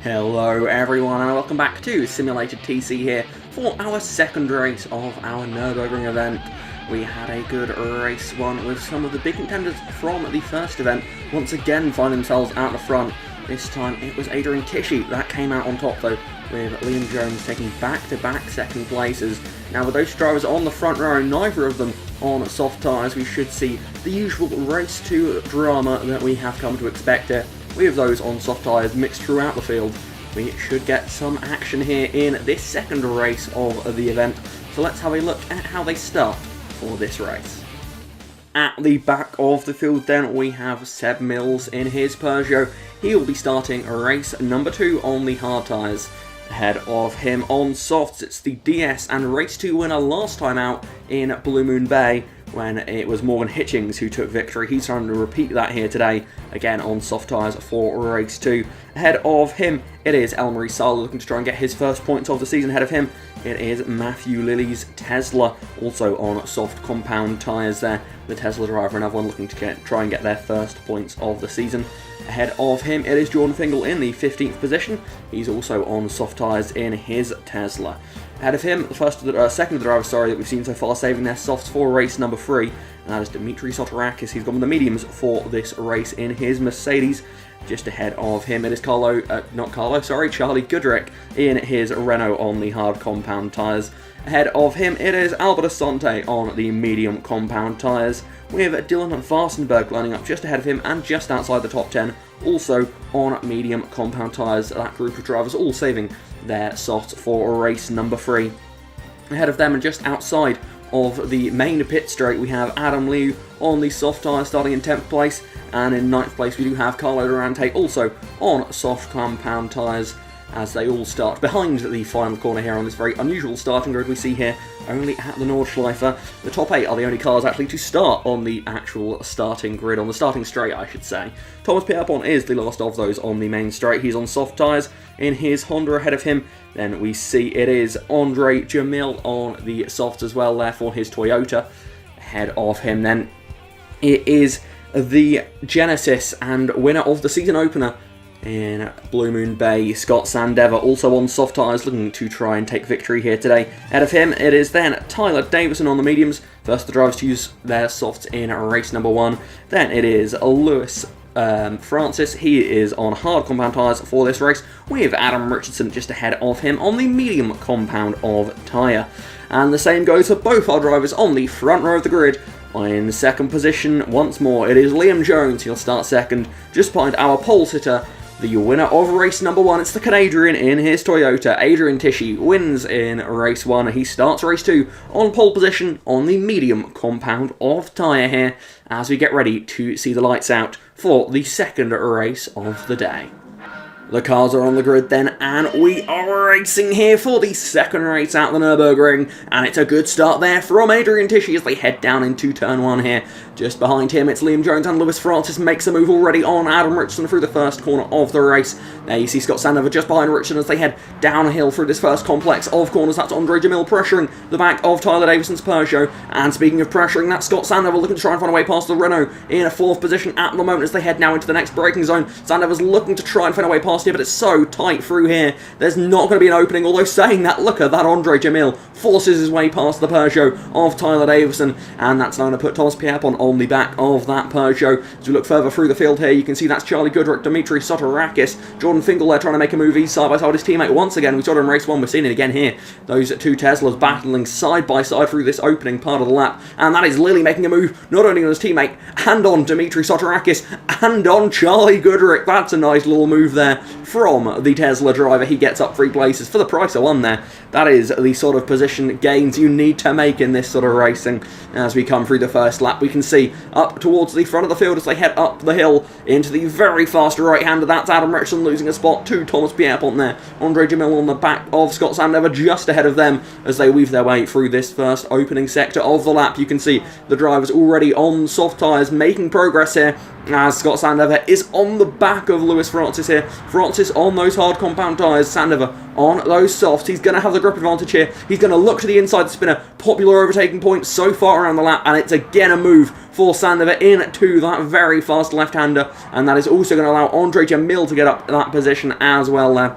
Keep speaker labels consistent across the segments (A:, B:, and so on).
A: Hello everyone and welcome back to Simulated TC here for our second race of our Nurburgring event. We had a good race one with some of the big contenders from the first event once again find themselves out the front. This time it was Adrian Tishy that came out on top though, with Liam Jones taking back-to-back second places. Now with those drivers on the front row, neither of them on soft tyres, we should see the usual race 2 drama that we have come to expect here. With those on soft tyres mixed throughout the field, we should get some action here in this second race of the event. So let's have a look at how they start for this race. At the back of the field then, we have Seb Mills in his Peugeot. He will be starting race number 2 on the hard tyres. Ahead of him on softs, it's the DS and race 2 winner last time out in Blue Moon Bay, when it was Morgan Hitchings who took victory. He's trying to repeat that here today, again on soft tyres for race 2. Ahead of him, it is Elmarie Sala looking to try and get his first points of the season. Ahead of him, it is Matthew Lilly's Tesla, also on soft compound tyres there. The Tesla driver, another one looking to try and get their first points of the season. Ahead of him, it is Jordan Fingal in the 15th position. He's also on soft tyres in his Tesla. Ahead of him, the second of the drivers, that we've seen so far saving their softs for race number 3, and that is Dimitri Sotirakis. He's gone with the mediums for this race in his Mercedes. Just ahead of him, it is Charlie Goodrick in his Renault on the hard compound tyres. Ahead of him, it is Albert Asante on the medium compound tyres, with Dylan Varsenberg lining up just ahead of him and just outside the top 10, also on medium compound tyres. That group of drivers all saving their softs for race number 3. Ahead of them and just outside of the main pit straight, we have Adam Liu on the soft tyre starting in 10th place, and in 9th place we do have Carlo Durante also on soft compound tyres, as they all start behind the final corner here on this very unusual starting grid we see here only at the Nordschleife. The top 8 are the only cars actually to start on the actual starting grid, on the starting straight I should say. Thomas Pierpont is the last of those on the main straight. He's on soft tyres in his Honda. Ahead of him then we see it is Andre Jamil on the softs as well there for his Toyota. Ahead of him then it is the Genesis and winner of the season opener in Blue Moon Bay, Scott Sandever, also on soft tyres, looking to try and take victory here today. Ahead of him, it is then Tyler Davison on the mediums, first the drivers to use their softs in race number 1. Then it is Lewis Francis, he is on hard compound tyres for this race, with Adam Richardson just ahead of him on the medium compound of tyre. And the same goes for both our drivers on the front row of the grid. In second position, once more, it is Liam Jones. He'll start second, just behind our pole sitter, the winner of race number 1. It's the Canadian in his Toyota. Adrian Tishy wins in race 1. He starts race 2 on pole position on the medium compound of tyre here, as we get ready to see the lights out for the second race of the day. The cars are on the grid then, and we are racing here for the second race at the Nurburgring, and it's a good start there from Adrian Tishy as they head down into turn 1 here. Just behind him, it's Liam Jones, and Lewis Francis makes a move already on Adam Richardson through the first corner of the race. There you see Scott Sandover just behind Richardson as they head downhill through this first complex of corners. That's Andre Jamil pressuring the back of Tyler Davison's Peugeot. And speaking of pressuring, that's Scott Sandover looking to try and find a way past the Renault in a 4th position at the moment as they head now into the next braking zone. Sandover's looking to try and find a way past here, but it's so tight through here. There's not going to be an opening, although saying that, look at that, Andre Jamil forces his way past the Peugeot of Tyler Davison, and that's now going to put Thomas Pierpont on the back of that Peugeot. As we look further through the field here, you can see that's Charlie Goodrick, Dimitri Sotirakis, Jordan Fingal there trying to make a move side by side with his teammate once again. We saw it in race 1, we're seeing it again here. Those two Teslas battling side by side through this opening part of the lap, and that is Lilly making a move not only on his teammate and on Dimitri Sotirakis and on Charlie Goodrick. That's a nice little move there from the Tesla driver. He gets up 3 places for the price of 1 there. That is the sort of position gains you need to make in this sort of racing. As we come through the first lap, we can see up towards the front of the field as they head up the hill into the very fast right-hander. That's Adam Richardson losing a spot to Thomas Pierpont there. Andre Jamil on the back of Scott Sandover just ahead of them as they weave their way through this first opening sector of the lap. You can see the drivers already on soft tyres making progress here as Scott Sandover is on the back of Lewis Francis here. Francis on those hard compound tyres, Sandover on those softs. He's going to have the grip advantage here. He's going to look to the inside the spinner. Popular overtaking point so far around the lap, and it's again a move for Sandover into that very fast left-hander, and that is also going to allow Andre Jamil to get up that position as well there,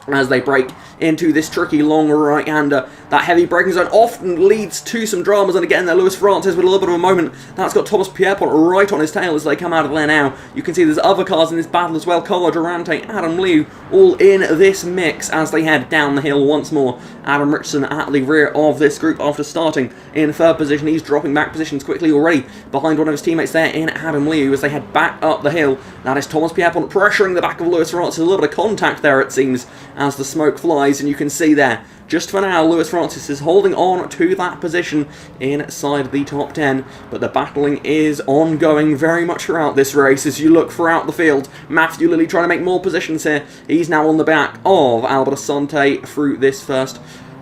A: as they break into this tricky long right-hander. That heavy braking zone often leads to some dramas, and again there Lewis Francis with a little bit of a moment. That's got Thomas Pierpont right on his tail as they come out of there now. You can see there's other cars in this battle as well. Carlo Durante, Adam Liu, all in this mix as they head down the hill once more. Adam Richardson at the rear of this group after starting in third position. He's dropping back positions quickly already behind one of his teammates there in Adam Liu as they head back up the hill. That is Thomas Pierpont pressuring the back of Lewis Francis. A little bit of contact there it seems as the smoke flies, and you can see there, just for now, Lewis Francis is holding on to that position inside the top 10, but the battling is ongoing very much throughout this race as you look throughout the field. Matthew Lilly trying to make more positions here. He's now on the back of Albert Asante through this first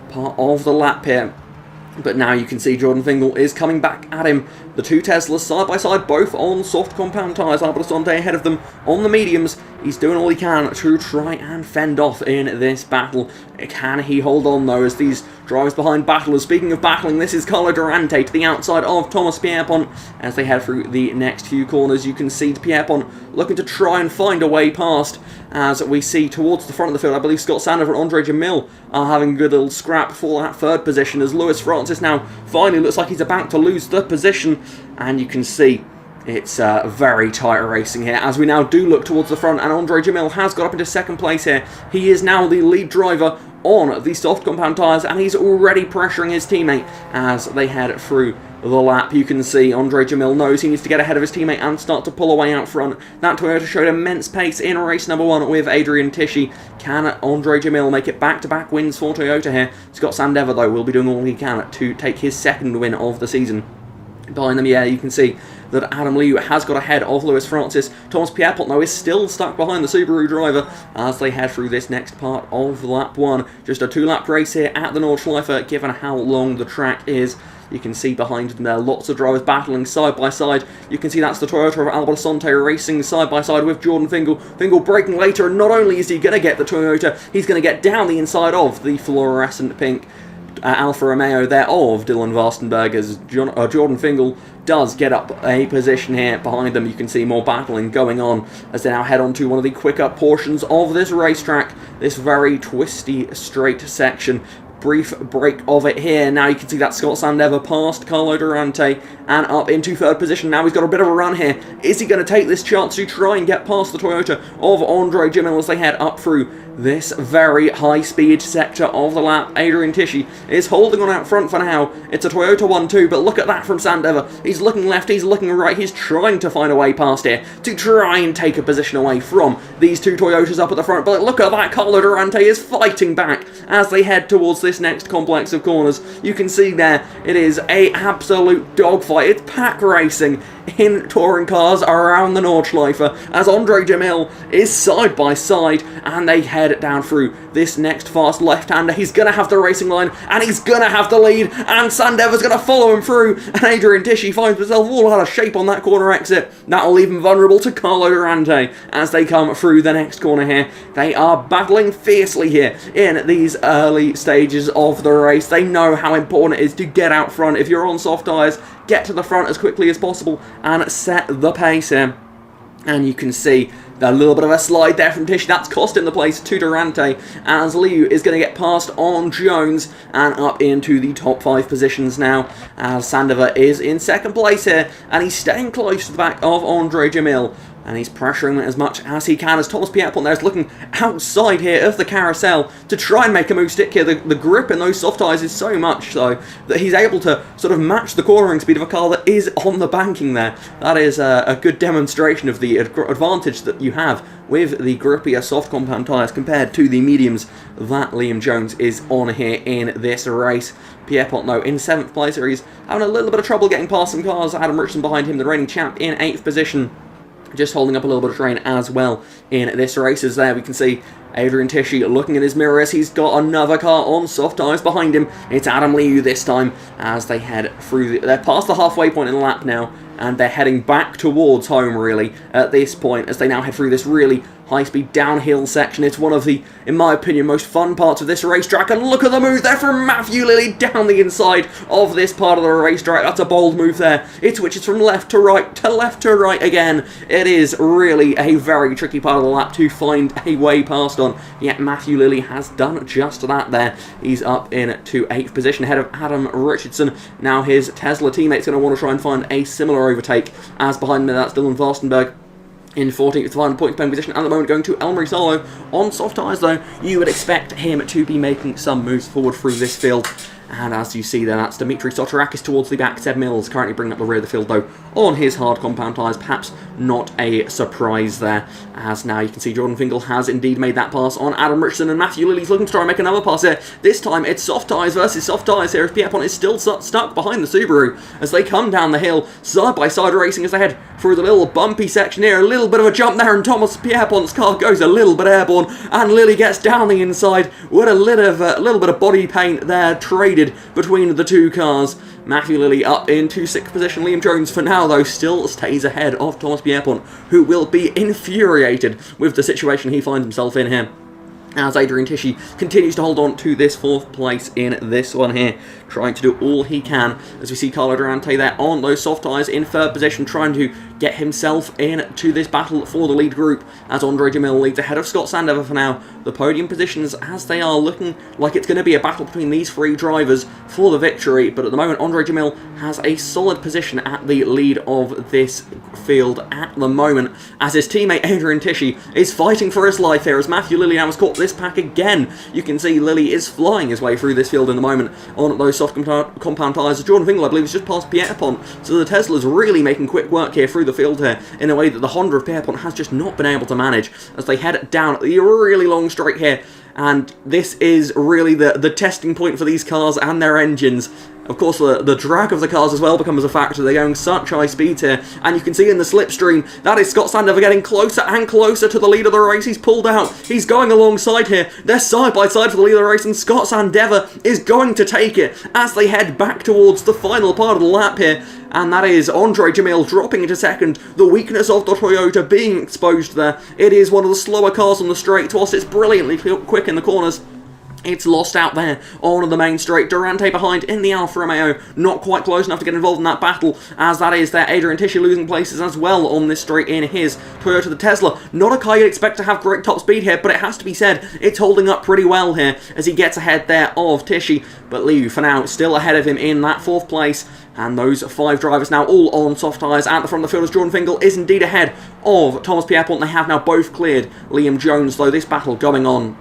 A: part of the lap here. But now you can see Jordan Fingal is coming back at him. The two Teslas side by side, both on soft compound tyres. Albert Asante ahead of them on the mediums. He's doing all he can to try and fend off in this battle. Can he hold on though as these drivers behind battle? Speaking of battling, this is Carlo Durante to the outside of Thomas Pierpont as they head through the next few corners. You can see Pierpont looking to try and find a way past as we see towards the front of the field. I believe Scott Sandover and Andre Jamil are having a good little scrap for that third position as Lewis Francis now finally looks like he's about to lose the position, and you can see it's very tight racing here as we now do look towards the front, and Andre Jamil has got up into second place here. He is now the lead driver on the soft compound tyres, and he's already pressuring his teammate as they head through the lap. You can see Andre Jamil knows he needs to get ahead of his teammate and start to pull away out front. That Toyota showed immense pace in race number 1 with Adrian Tisci. Can Andre Jamil make it back-to-back wins for Toyota here? Scott Sandover, though, will be doing all he can to take his second win of the season. Behind them, yeah, you can see that Adam Liu has got ahead of Lewis Francis. Thomas Pierpont, though, is still stuck behind the Subaru driver as they head through this next part of lap 1. Just a 2-lap race here at the Nordschleife, given how long the track is. You can see behind them there lots of drivers battling side by side. You can see that's the Toyota of Albert Asante racing side by side with Jordan Fingal. Fingal braking later, and not only is he going to get the Toyota, he's going to get down the inside of the fluorescent pink Alfa Romeo there of Dylan Varstenberg as Jordan Fingal does get up a position here behind them. You can see more battling going on as they now head on to one of the quicker portions of this racetrack, this very twisty straight section. Brief break of it here. Now you can see that Scott Sandover past Carlo Durante and up into third position. Now he's got a bit of a run here. Is he going to take this chance to try and get past the Toyota of Andre Jamil as they head up through this very high-speed sector of the lap? Adrian Tisci is holding on out front for now. It's a Toyota 1-2, but look at that from Sandover. He's looking left, he's looking right, he's trying to find a way past here to try and take a position away from these two Toyotas up at the front. But look at that, Carlo Durante is fighting back as they head towards this next complex of corners. You can see there, it is a absolute dogfight. It's pack racing in touring cars around the Nordschleife as Andre Jamil is side by side and they head down through this next fast left-hander. He's going to have the racing line and he's going to have the lead, and Sandover's going to follow him through, and Adrian Tisci finds himself all out of shape on that corner exit. That will leave him vulnerable to Carlo Durante as they come through the next corner here. They are battling fiercely here in these early stages of the race. They know how important it is to get out front. If you're on soft tyres, get to the front as quickly as possible and set the pace here. And you can see a little bit of a slide there from Tisci. That's cost him the place to Durante as Liu is going to get past on Jones and up into the top 5 positions now as Sandover is in second place here and he's staying close to the back of Andre Jamil. And he's pressuring as much as he can as Thomas Pierpont there is looking outside here of the carousel to try and make a move stick here. The grip in those soft tyres is so much so that he's able to sort of match the cornering speed of a car that is on the banking there. That is a good demonstration of the advantage that you have with the grippier soft compound tyres compared to the mediums that Liam Jones is on here in this race. Pierpont, though, in 7th place here, he's having a little bit of trouble getting past some cars. Adam Richardson behind him, the reigning champ, in 8th position. just holding up a little bit of terrain as well in this race. As there we can see Adrian Tishy looking in his mirror as he's got another car on soft tyres behind him. It's Adam Liu this time as they head through. They're past the halfway point in the lap now, and they're heading back towards home really at this point as they now head through this really high-speed downhill section. It's one of the, in my opinion, most fun parts of this racetrack, and look at the move there from Matthew Lilley down the inside of this part of the racetrack. That's a bold move there. It switches from left to right to left to right again. It is really a very tricky part of the lap to find a way past on, yet Matthew Lilley has done just that there. He's up into 8th position ahead of Adam Richardson. Now his Tesla teammate's going to want to try and find a similar overtake, as behind me that's Dylan Varstenberg in 14th final point paying position at the moment, going to Elmarie Solo on soft tyres though. You would expect him to be making some moves forward through this field. And as you see there, that's Dimitri Sotirakis towards the back. Seb Mills currently bringing up the rear of the field, though, on his hard compound tyres. Perhaps not a surprise there, as now you can see Jordan Fingal has indeed made that pass on Adam Richardson, and Matthew Lilley's looking to try and make another pass here. This time, it's soft tyres versus soft tyres here, as Pierpont is still stuck behind the Subaru as they come down the hill, side-by-side racing as they head through the little bumpy section here. A little bit of a jump there, and Thomas Pierpont's car goes a little bit airborne, and Lilley gets down the inside with a little bit of body paint there traded between the two cars. Matthew Lilley up into 6th position. Liam Jones, for now, though, still stays ahead of Thomas Pierpont, who will be infuriated with the situation he finds himself in here, as Adrian Tishy continues to hold on to this 4th place in this one here, trying to do all he can, as we see Carlo Durante there on those soft tyres in 3rd position, trying to get himself into this battle for the lead group, as Andre Jamil leads ahead of Scott Sandover for now. The podium positions, as they are looking like it's going to be a battle between these 3 drivers for the victory, but at the moment Andre Jamil has a solid position at the lead of this field at the moment, as his teammate Adrian Tishy is fighting for his life here, as Matthew Lilley now has caught this pack again. You can see Lilley is flying his way through this field in the moment on those soft compound tyres. Jordan Fingal, I believe, is just past Pierpont, so the Tesla's really making quick work here through the field here in a way that the Honda of Pierpont has just not been able to manage, as they head down the really long straight here. And this is really the testing point for these cars and their engines. Of course, the drag of the cars as well becomes a factor. They're going such high speeds here, and you can see in the slipstream, that is Scott Sandover getting closer and closer to the lead of the race. He's pulled out. He's going alongside here. They're side by side for the lead of the race, and Scott Sandover is going to take it as they head back towards the final part of the lap here. And that is Andre Jamil dropping into 2nd. The weakness of the Toyota being exposed there. It is one of the slower cars on the straight, whilst it's brilliantly quick in the corners. It's lost out there on the main straight. Durante behind in the Alfa Romeo, not quite close enough to get involved in that battle, as that is there. Adrian Tishy losing places as well on this straight in his Toyota the Tesla. Not a car you'd expect to have great top speed here, but it has to be said, it's holding up pretty well here as he gets ahead there of Tishy. But Liu, for now, still ahead of him in that 4th place. And those 5 drivers now all on soft tyres at the front of the field, as Jordan Fingal is indeed ahead of Thomas Pierpont. They have now both cleared Liam Jones, though this battle going on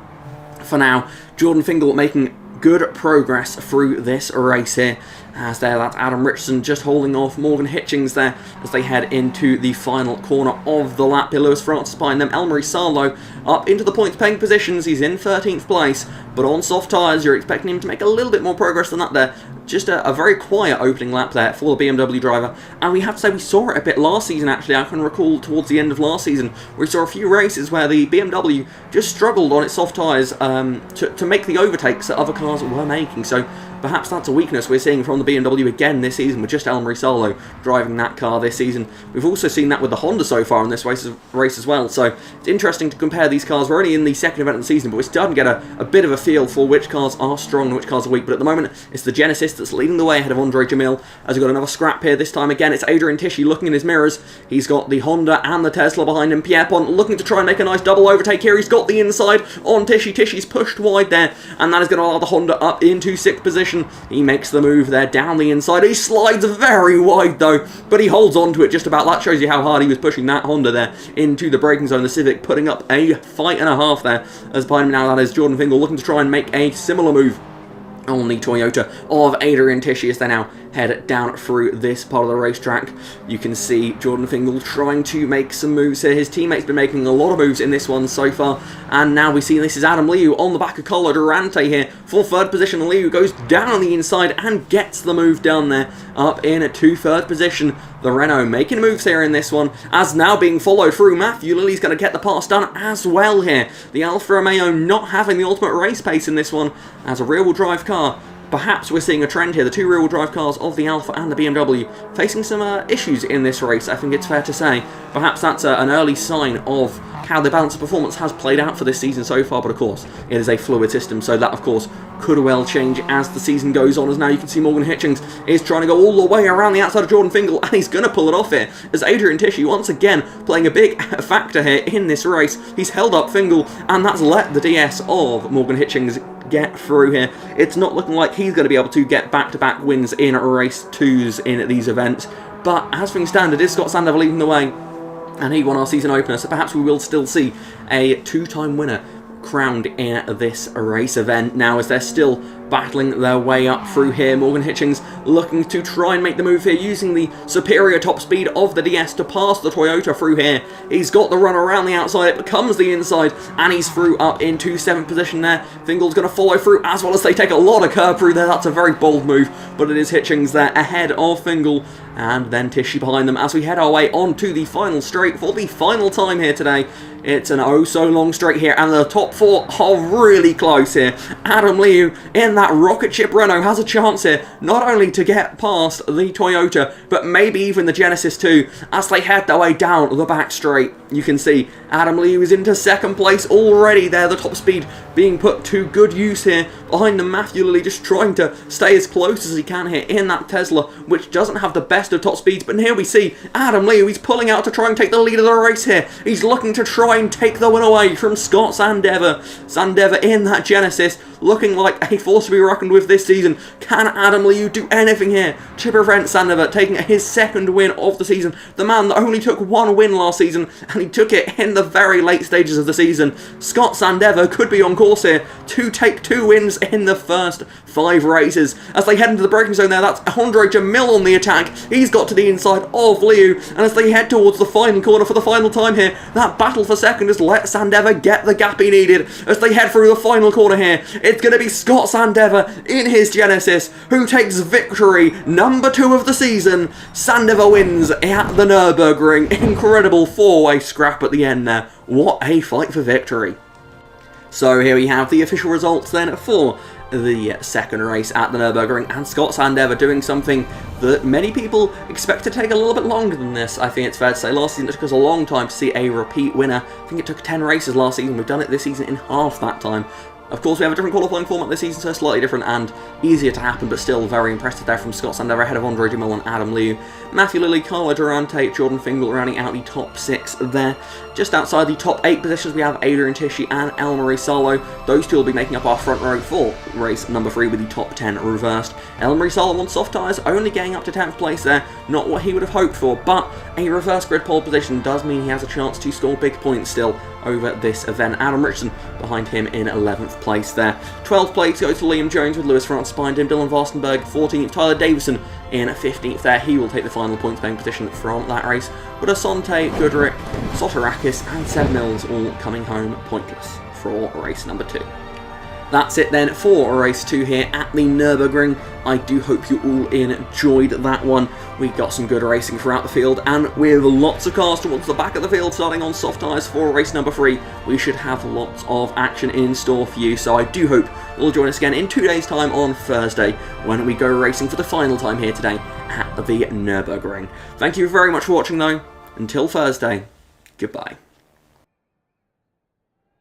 A: for now. Jordan Fingal making good progress through this race here, as there that's Adam Richardson just holding off Morgan Hitchings there as they head into the final corner of the lap. Here Lewis Francis behind them. Elmarie Salo up into the points paying positions. He's in 13th place, but on soft tyres you're expecting him to make a little bit more progress than that there. Just a very quiet opening lap there for the BMW driver, and we have to say we saw it a bit last season actually. I can recall towards the end of last season we saw a few races where the BMW just struggled on its soft tyres to make the overtakes that other cars were making, so perhaps that's a weakness we're seeing from the BMW again this season, with just Elmarie Salo driving that car this season. We've also seen that with the Honda so far in this race as well, so it's interesting to compare these cars. We're only in the 2nd event of the season, but we're starting to get a bit of a feel for which cars are strong and which cars are weak. But at the moment, it's the Genesis that's leading the way ahead of Andre Jamil, as we've got another scrap here. This time again, it's Adrian Tishy looking in his mirrors. He's got the Honda and the Tesla behind him. Pierpont looking to try and make a nice double overtake here. He's got the inside on Tishy. Tishy's pushed wide there, and that is going to allow the Honda up into 6th position. He makes the move there down the inside. He slides very wide though, but he holds on to it just about. That shows you how hard he was pushing that Honda there into the braking zone. The Civic putting up a fight and a half there, as behind him now that is Jordan Fingal looking to try and make a similar move on the Toyota of Adrian Tishy, as they're now head down through this part of the racetrack. You can see Jordan Fingal trying to make some moves here. His teammate's been making a lot of moves in this one so far, and now we see this is Adam Liu on the back of Colo Durante here for third position. Liu goes down on the inside and gets the move done there, up in third position. The Renault making moves here in this one, as now being followed through. Matthew Lilly's going to get the pass done as well here. The Alfa Romeo not having the ultimate race pace in this one as a rear-wheel drive car. Perhaps we're seeing a trend here. The two rear-wheel drive cars of the Alfa and the BMW facing some issues in this race, I think it's fair to say. Perhaps that's an early sign of how the balance of performance has played out for this season so far, but of course, it is a fluid system, so that of course could well change as the season goes on. As now you can see Morgan Hitchings is trying to go all the way around the outside of Jordan Fingal, and he's going to pull it off here, as Adrian Tishy once again playing a big factor here in this race. He's held up Fingal, and that's let the DS of Morgan Hitchings get through here. It's not looking like he's going to be able to get back-to-back wins in race 2s in these events, but as things stand, it is Scott Sandover leading the way, and he won our season opener, so perhaps we will still see a two-time winner crowned in this race event now, as they're still battling their way up through here. Morgan Hitchings looking to try and make the move here, using the superior top speed of the DS to pass the Toyota through here. He's got the run around the outside, it becomes the inside, and he's through up into 7th position there. Fingal's going to follow through, as well as they take a lot of curb through there. That's a very bold move, but it is Hitchings there ahead of Fingal, and then Tishy behind them as we head our way on to the final straight for the final time here today. It's an oh-so-long straight here, and the top 4 are really close here. Adam Liu in that rocket ship Renault has a chance here, not only to get past the Toyota, but maybe even the Genesis too, as they head their way down the back straight. You can see Adam Liu is into 2nd place already there, the top speed being put to good use here. Behind them, Matthew Lilly just trying to stay as close as he can here in that Tesla, which doesn't have the best of top speeds. But here we see Adam Liu, he's pulling out to try and take the lead of the race here. He's looking to try and take the win away from Scott Sandover. Sandover in that Genesis, looking like a force to be reckoned with this season. Can Adam Liu do anything here to prevent Sandover taking his 2nd win of the season? The man that only took 1 win last season, and he took it in the very late stages of the season. Scott Sandover could be on course here to take 2 wins in the first 5 races. As they head into the braking zone there, that's Andre Jamil on the attack. He's got to the inside of Liu, and as they head towards the final corner for the final time here, that battle for 2nd has let Sandover get the gap he needed. As they head through the final corner here, it's going to be Scott Sandover in his Genesis who takes victory number 2 of the season. Sandover wins at the Nurburgring. Incredible 4-way scrap at the end there. What a fight for victory. So here we have the official results then for the 2nd race at the Nürburgring, and Scott Sandover doing something that many people expect to take a little bit longer than this. I think it's fair to say last season it took us a long time to see a repeat winner. I think it took 10 races last season. We've done it this season in half that time. Of course, we have a different qualifying format this season, so slightly different and easier to happen, but still very impressive there from Scott Sandover ahead of Andre Jamil and Adam Liu. Matthew Lilly, Carlo Durante, Jordan Fingal rounding out the top 6 there. Just outside the top 8 positions, we have Adrian Tishy and Elmarie Salo. Those two will be making up our front row for race number 3 with the top 10 reversed. Elmarie Salo on soft tyres, only getting up to 10th place there. Not what he would have hoped for, but a reverse grid pole position does mean he has a chance to score big points still over this event. Adam Richardson behind him in 11th place there. 12th place goes to Liam Jones with Lewis France behind him. Dylan Varstenberg 14th. Tyler Davison in 15th there. He will take the final points paying position from that race. But Asante, Goodrick, Soterakis and Seb Mills all coming home pointless for race number 2. That's it then for race 2 here at the Nürburgring. I do hope you all enjoyed that one. We got some good racing throughout the field, and with lots of cars towards the back of the field starting on soft tyres for race number 3, we should have lots of action in store for you. So I do hope you'll join us again in 2 days' time on Thursday when we go racing for the final time here today at the Nürburgring. Thank you very much for watching though. Until Thursday, goodbye.